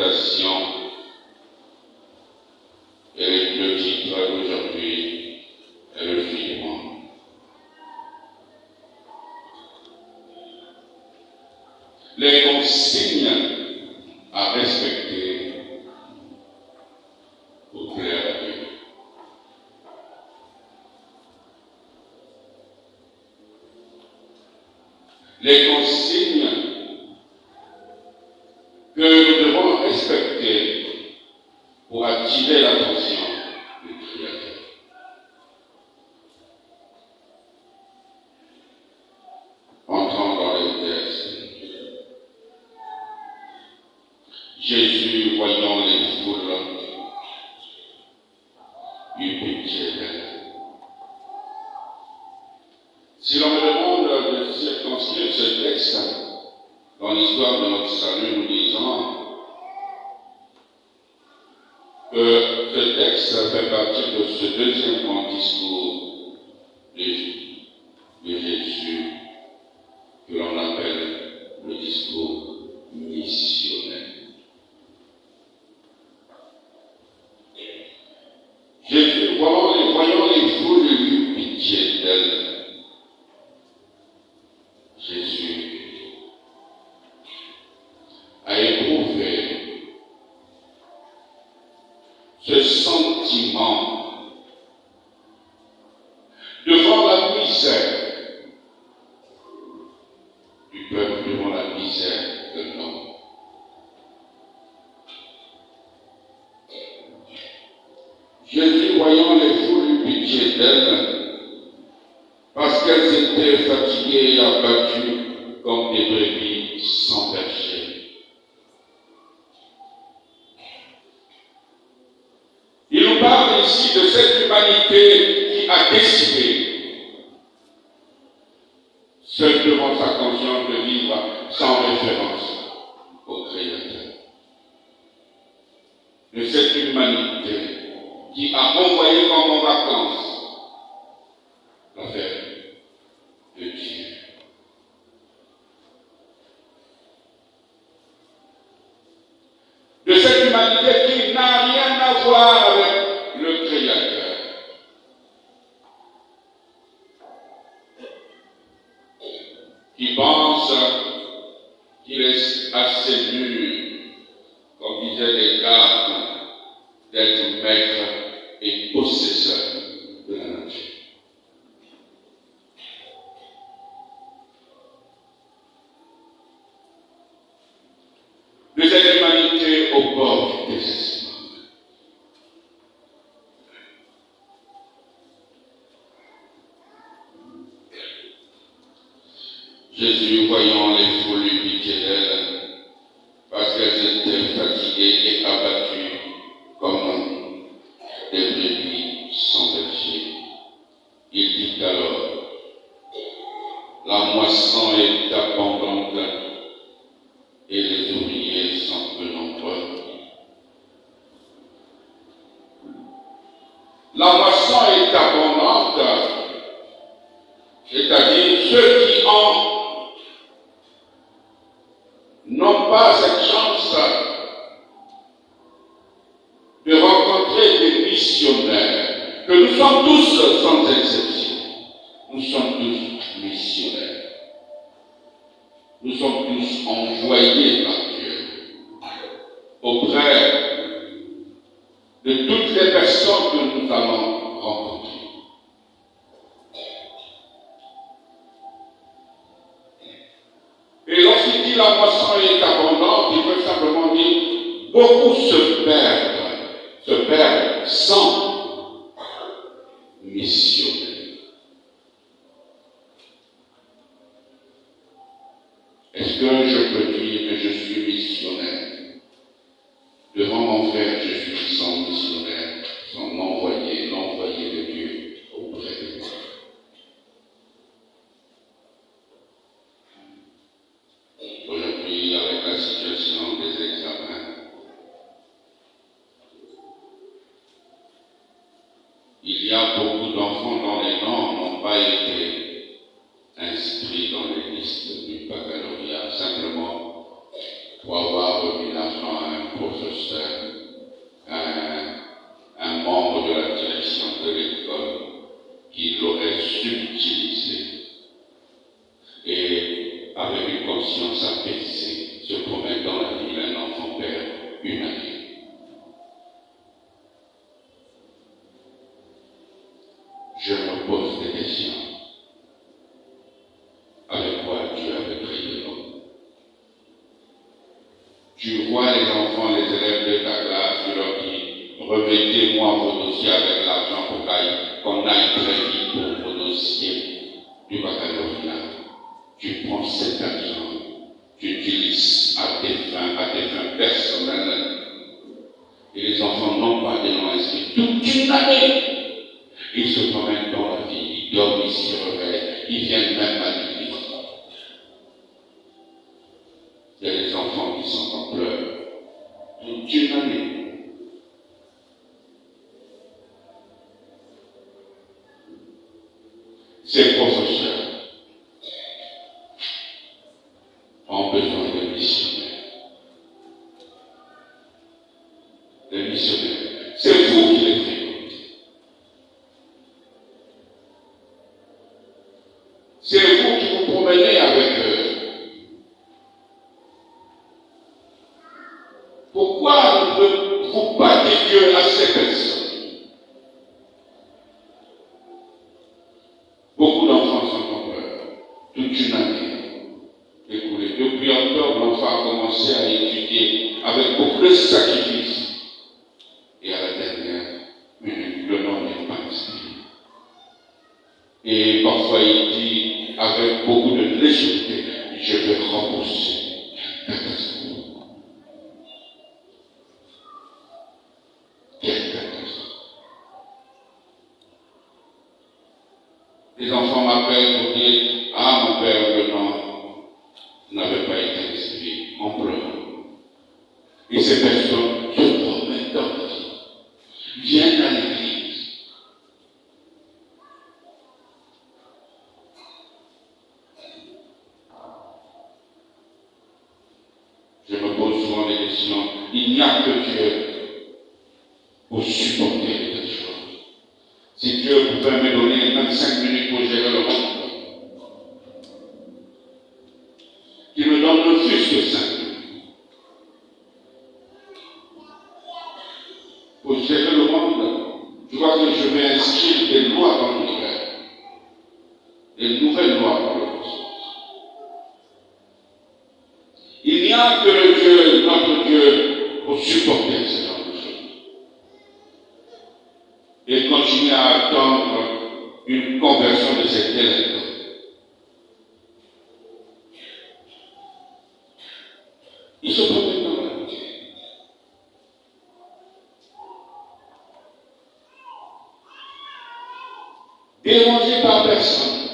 méditation et le titre d'aujourd'hui est le suivant. Les consignes à respecter pour plaire à Dieu. Les consignes que nous devons respecter pour attirer l'attention du Créateur. Entrons dans le texte. Jésus, voyant les foules, eut pitié d'elles. Si l'on me demande de circonscrire ce texte dans l'histoire de notre salut, nous disons que ce texte fait partie de ce deuxième grand discours de Jésus, que l'on appelle le discours missionnaire. Jésus, voyant les foules, eut pitié d'elles. Jésus a éprouvé ce sentiment devant la misère du peuple, devant la misère de l'homme. Jésus, voyant les foules, eut pitié d'elles, parce qu'elles étaient fatiguées et abattues comme des brebis sans berger. Il nous parle ici de cette humanité qui a décidé, seule devant sa conscience, de vivre sans référence au Créateur. De cette humanité qui a envoyé comme en vacances l'affaire de Dieu. De cette humanité qui n'a rien à voir avec le Créateur. Qui pense qu'il est assez mûr, comme disait Descartes, d'être maître et possesseur de la nature. De cette humanité au bord du désespoir. Jésus, voyant les foules, eut pitié d'elles, parce qu'elles étaient fatiguées et abattues comme des brebis sans berger. Il dit alors: la moisson est abondante et les ouvriers sont peu nombreux. La moisson est abondante, c'est-à-dire ceux qui n'ont pas cette chance de rencontrer des missionnaires, que nous sommes tous sans exception. Nous sommes tous missionnaires. Nous sommes tous envoyés par Dieu auprès de toutes les personnes que nous allons rencontrer. Et lorsqu'il dit la moisson est abondante, il veut simplement dire beaucoup se perdent sans missionnaire. Est-ce que je peux dire que je suis missionnaire? Devant mon frère, je suis son missionnaire, son envoyé, l'envoyé de Dieu auprès de moi. Aujourd'hui, avec la situation des examens, il y a beaucoup d'enfants dont les noms n'ont pas été inscrits dans les listes du baccalauréat, simplement pour avoir conscience apaisée, se promène dans la ville, un enfant perd une année. Je me pose des questions. Avec quoi Dieu avait créé l'homme? Tu vois les enfants, les élèves de ta classe, tu leur dis, remettez-moi vos dossiers avec l'argent pour qu'on aille très vite pour vos dossiers du baccalauréat. Tu prends cet argent, tu utilises à tes fins personnelles. Et les enfants n'ont pas de nom inscrit toute une année. Ils se promènent dans la vie, ils dorment, ils se réveillent, ils viennent même à l'église. Il y a des enfants qui sont en pleurs toute une année. Ces professeurs ont besoin de missionnaires. Des missionnaires. C'est vous qui les fréquentez. C'est vous qui vous promenez avec eux. Pourquoi ne vous battez Dieu à ces personnes? Beaucoup d'enfants sont en peur. Toute une année écoulée. Depuis octobre, l'enfant a commencé à étudier avec beaucoup de sacrifices. Et à la dernière minute, le nom n'est pas inscrit. Et parfois il dit avec beaucoup de légèreté, je vais rembourser. Quelle catastrophe. Les enfants m'appellent pour dire, ah mon père, le nom n'avait pas été inscrit, en pleurant. Et ces personnes se promènent dans la vie, viennent à l'église. Je me pose souvent des questions. Il n'y a que Dieu pour supporter les choses. Si Dieu pouvait me donner 25 minutes pour gérer le monde, qu'il me donne le fût que 5 minutes pour gérer le monde, je vois que je vais inscrire des lois dans l'univers, des nouvelles lois dans le cosmos. Il n'y a que le Dieu, notre Dieu, pour supporter ce genre de choses. Et continuer à attendre une conversion de cet élève. Il se promène dans la vie. Dérangé par personne,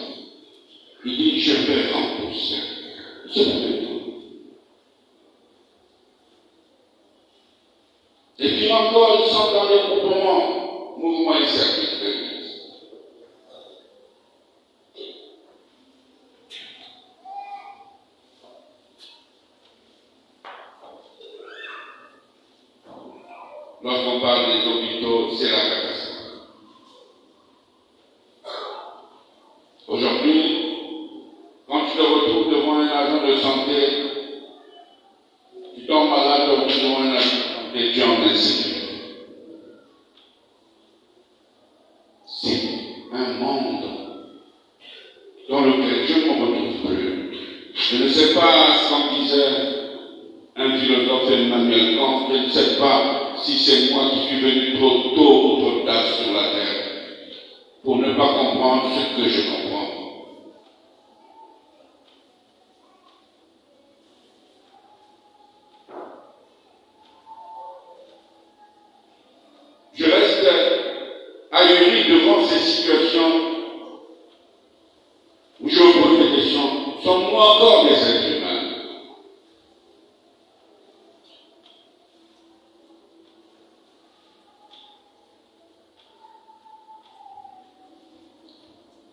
il dit je vais rembourser. Il se promène. Et puis encore, ils sont dans le mouvement et service de l'Église. Lorsqu'on parle des hôpitaux, c'est la catastrophe. Aujourd'hui, quand tu te retrouves devant un agent de santé, tu tombes malade devant un agent de santé, tu es en insécurité. C'est un monde dans lequel je ne me retrouve plus. Je ne sais pas ce qu'en disait un philosophe Emmanuel Kant, je ne sais pas si c'est moi qui suis venu trop tôt ou trop tard sur la terre pour ne pas comprendre ce que je comprends. Je reste ahuri devant ces situations où je me pose des questions. Sommes-nous encore des êtres humains?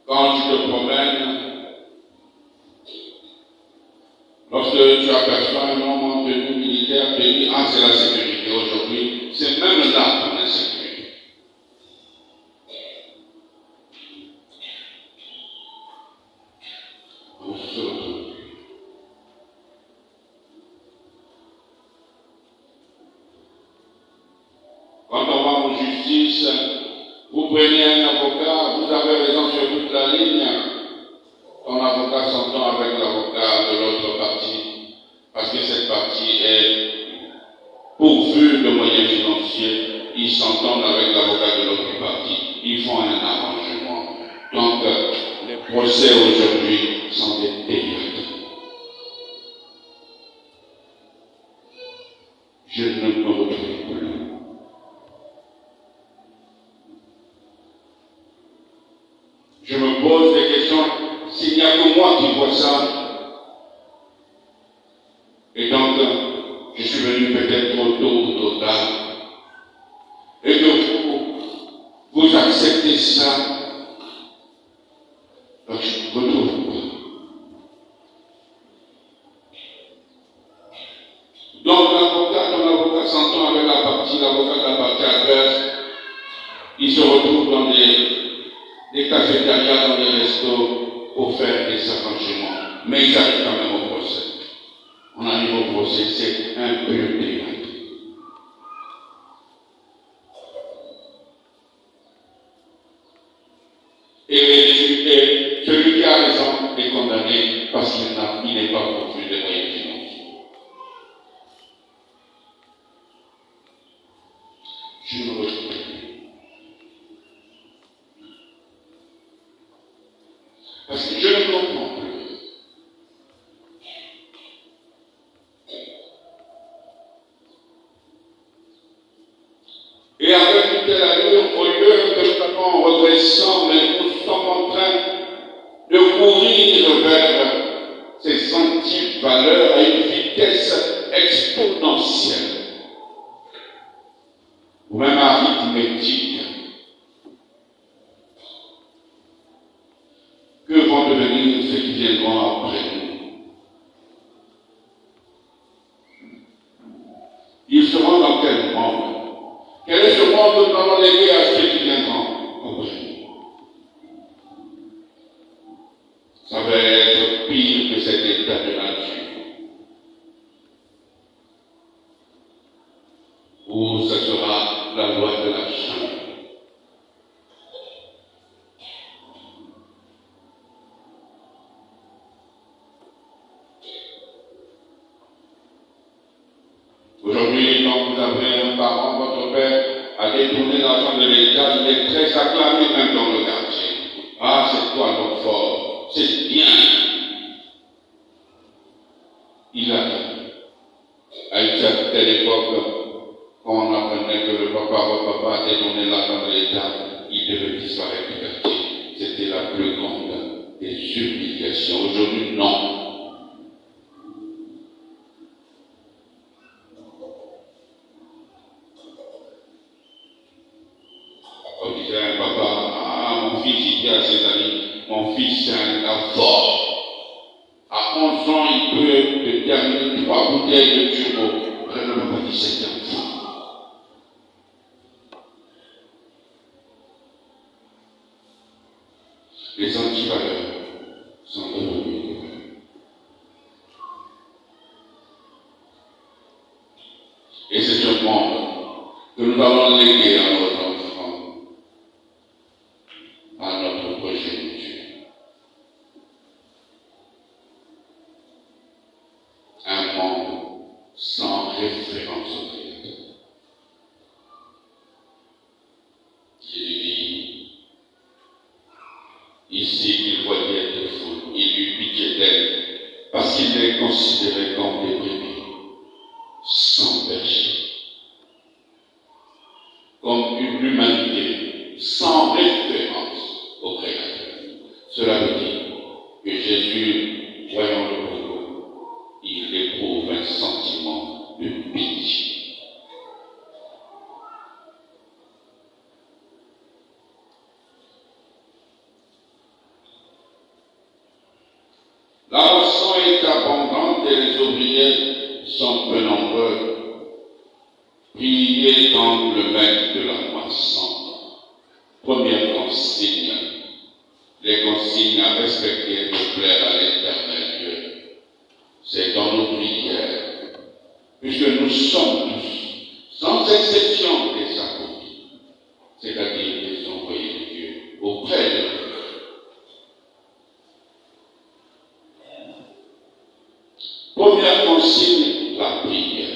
Quand tu te promènes, lorsque tu aperçois un homme en tenue militaire, tu dis, ah, c'est la sécurité aujourd'hui, c'est même là qu'on est sécurité. On se retrouve. justice, vous prenez un avocat, vous avez raison sur toute la ligne. Ton avocat s'entend avec l'avocat de l'autre partie, parce que cette partie est pourvue de moyens financiers, ils s'entendent avec l'avocat de l'autre partie, ils font un arrangement. Donc, les procès aujourd'hui sont des théâtres. Je ne me retrouve plus. Je me pose des questions, s'il n'y a que moi qui vois ça, et donc je suis venu peut-être trop tôt ou trop tard, et que vous acceptez ça, donc je ne retrouve pas. Donc ton avocat s'entend avec l'avocat de la partie adverse, il se retrouve dans des cafétérias, dans des restos pour faire des arrangements. Mais ils arrivent quand même au procès. On arrive au procès, c'est un peu théâtre. Et celui qui a raison est condamné parce qu'il n'est pas pourvu de moyens financiers. Je me retrouve. Parce que je ne comprends plus. Et avec une telle allure, au lieu que nous allons redressant, mais nous sommes en train de courir vers ces anti-valeurs à une vitesse exponentielle, ou même arithmétique. Que vont devenir ceux qui viendront après nous? Ils seront dans quel monde? Quel est ce monde que nous allons léguer à ceux qui viendront après nous? Ça va être pire que cet état de nature, où ce sera la loi de la chambre. Aujourd'hui, quand vous avez un parent, votre père a détourné l'argent de l'État, il est très acclamé même dans le quartier. Ah, c'est toi notre fort, c'est bien. Il a, à une certaine époque, quand on apprenait que le papa a détourné l'argent de l'État, il devait disparaître du quartier. C'était la plus grande des humiliations. Aujourd'hui, non. On disait à un papa, mon fils, il dit à ses amis, mon fils, c'est un gars fort. À 11 ans, il peut terminer 3 bouteilles de turbo. Le papa dit, c'est un fort. Les antivaleurs sont devenus. Et c'est un monde que nous allons léguer à nos enfants, à notre progéniture. Un monde sans référence au Créateur. Jésus dit, ici il voyait de foule, il eut pitié d'elle, parce qu'il les considérait comme des brebis, sans berger, comme une humanité sans référence au Créateur. Cela veut dire que Jésus, voyant le boulot, il éprouve un sentiment de pitié. La moisson est abondante et les ouvriers sont peu nombreux. Priez donc le maître de la moisson. Première consigne, les consignes à respecter pour plaire à l'Éternel Dieu. C'est dans nos prières, puisque nous sommes tous, sans exception, des accomplis. première consigne, la prière.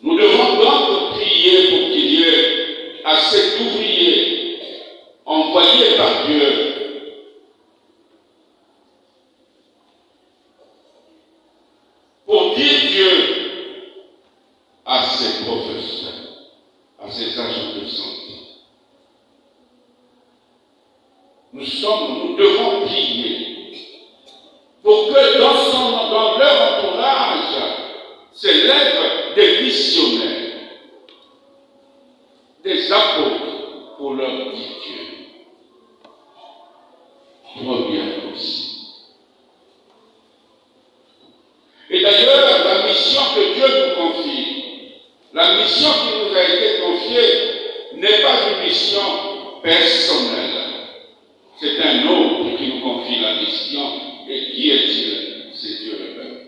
Nous devons donc prier pour qu'il y ait assez d'ouvriers envoyés par Dieu pour dire Dieu à ses professeurs, à ses agents de santé. Nous devons prier pour que dans leur entourage s'élèvent des missionnaires, des apôtres pour leur dire Dieu. Première aussi. Et d'ailleurs, la mission que Dieu nous confie, la mission qui nous a été confiée, n'est pas une mission personnelle. C'est un autre qui nous confie la mission. Et qui est-il? C'est Dieu lui-même.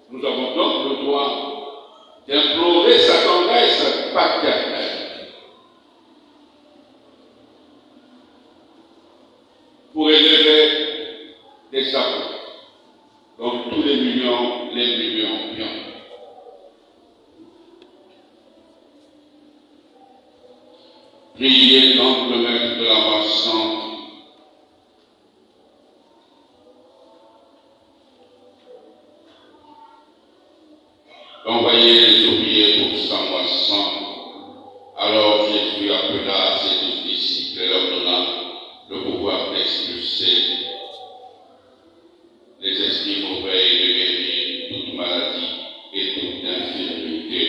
Nous avons donc le droit d'implorer sa tendresse paternelle pour élever des apôtres. Donc tous les millions bien. Priez donc le maître de la moisson d'envoyer les ouvriers pour sa moisson. Alors Jésus appela ses 12 disciples et leur donna le pouvoir d'expulser les esprits mauvais et de guérir toute maladie et toute infirmité.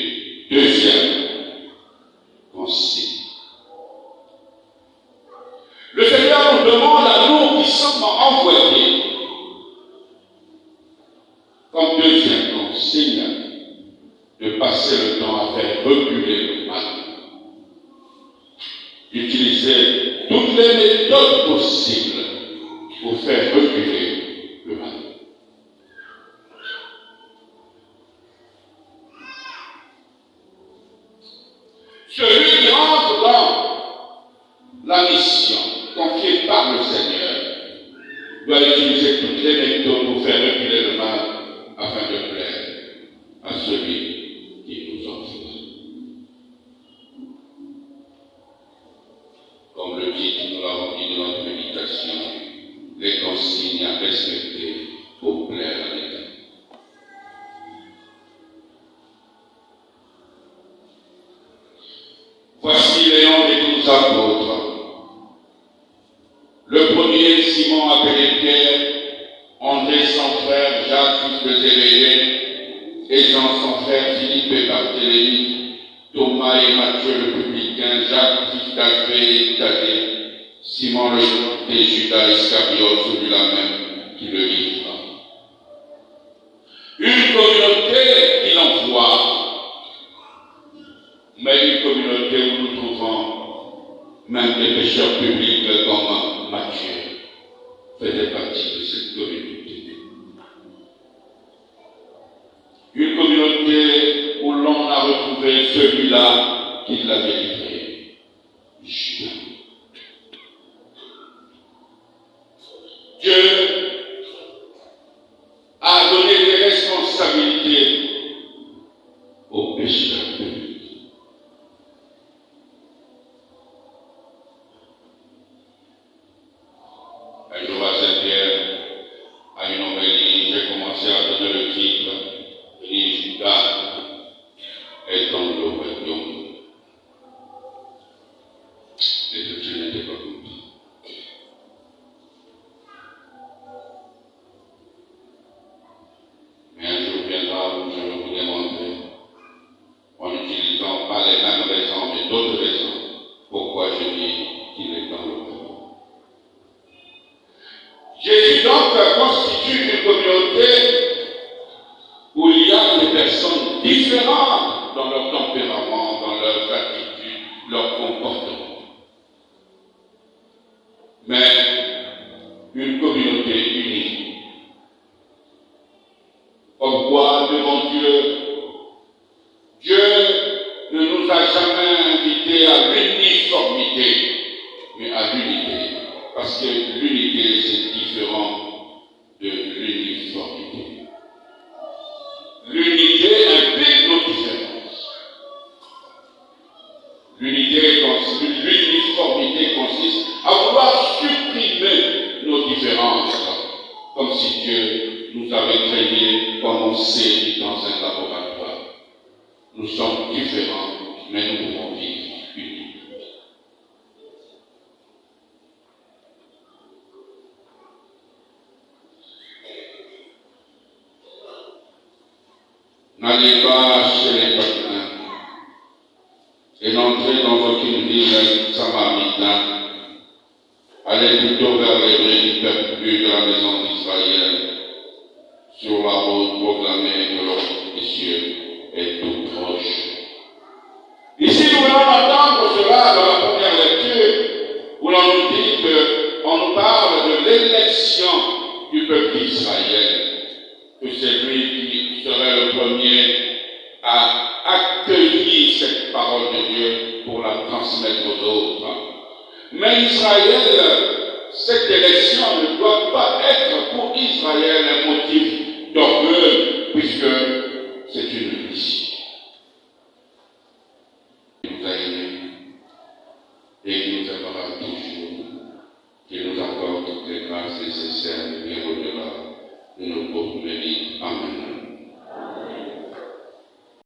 Deuxième consigne. Le Seigneur nous demande à nous qui sommes envoyés, comme deuxième consigne, de passer le temps à faire reculer le mal, d'utiliser toutes les méthodes possibles pour faire reculer le mal. Celui qui entre dans la mission confiée par le Seigneur doit utiliser toutes les méthodes pour faire reculer le mal afin de plaire à celui qui nous offre. Comme le titre nous l'avons dit de notre méditation, les consignes à respecter pour plaire à l'État. Voici les noms des 12 apôtres. Le premier, Simon appelé Pierre, André son frère, Jacques fils de Zébédée, et Jean son frère, Philippe et Barthélemy, Thomas et Matthieu le publicain, Jacques fils d'Alphée et Thaddée, Simon le Zelote et Judas Iscariote, celui-là même qui le livra. Une communauté qui l'envoie, mais une communauté où nous trouvons même des pécheurs publics comme Matthieu faisait partie de cette communauté. Une communauté où l'on a retrouvé celui-là qui l'avait livré, Judas. Dieu a donné des responsabilités aux pécheurs publics. Un jour à Saint-Pierre, à une homélie, j'ai commencé à donner le titre, et Judas est dans le royaume. Et je n'étais pas content. Mais un jour viendra où je vais vous démontrer, en n'utilisant pas les mêmes raisons, mais d'autres raisons, pourquoi je dis qu'il est dans le royaume. Jésus donc constitue une communauté où il y a des personnes différentes dans leur tempérament, dans leurs attitudes, leur comportement. Mais une communauté unie. Pourquoi devant Dieu, Dieu ne nous a jamais invités à l'uniformité, mais à l'unité. Parce que l'unité, c'est différent de l'uniformité. L'unité implique nos différences. L'uniformité consiste à vouloir supprimer nos différences, comme si Dieu nous avait créés comme on série dans un laboratoire. Nous sommes différents, mais nous pouvons vivre unis. N'allez pas chez les païens et n'entrez dans aucune ville samaritaine. Allez plutôt vers les brebis perdues de la maison d'Israël. Sur la route, proclamez que le royaume des cieux est tout proche. Ici, nous allons entendre cela dans la première lecture, où l'on nous dit qu'on nous parle de l'élection du peuple d'Israël, que c'est lui qui serait le premier à accueillir cette parole de Dieu pour la transmettre aux autres. Mais Israël, cette élection ne doit pas être pour Israël un motif d'orgueil, puisque c'est une mission. Il nous a aimés et il nous aimera toujours. Il nous accorde toutes les grâces et